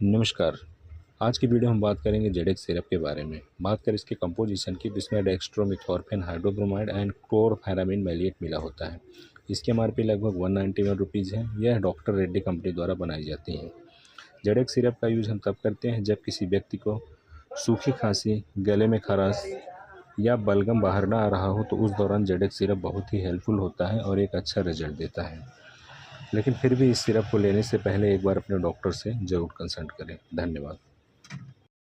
नमस्कार। आज की वीडियो हम बात करेंगे जेडेक्स सिरप के बारे में। बात करें इसके कंपोजिशन की, जिसमें डेक्स्ट्रोमेथोर्फिन, हाइड्रोब्रोमाइड एंड क्लोरफेनामिन मैलिएट मिला होता है। इसकी एमआरपी लगभग 191 रुपीज़ है। यह डॉक्टर रेड्डी कंपनी द्वारा बनाई जाती है। जेडेक्स सिरप का यूज़ हम तब करते हैं जब किसी व्यक्ति को सूखी खांसी, गले में खराश या बलगम बाहर ना आ रहा हो, तो उस दौरान जेडेक्स सिरप बहुत ही हेल्पफुल होता है और एक अच्छा रिजल्ट देता है। लेकिन फिर भी इस सिरप को लेने से पहले एक बार अपने डॉक्टर से ज़रूर कंसल्ट करें। धन्यवाद।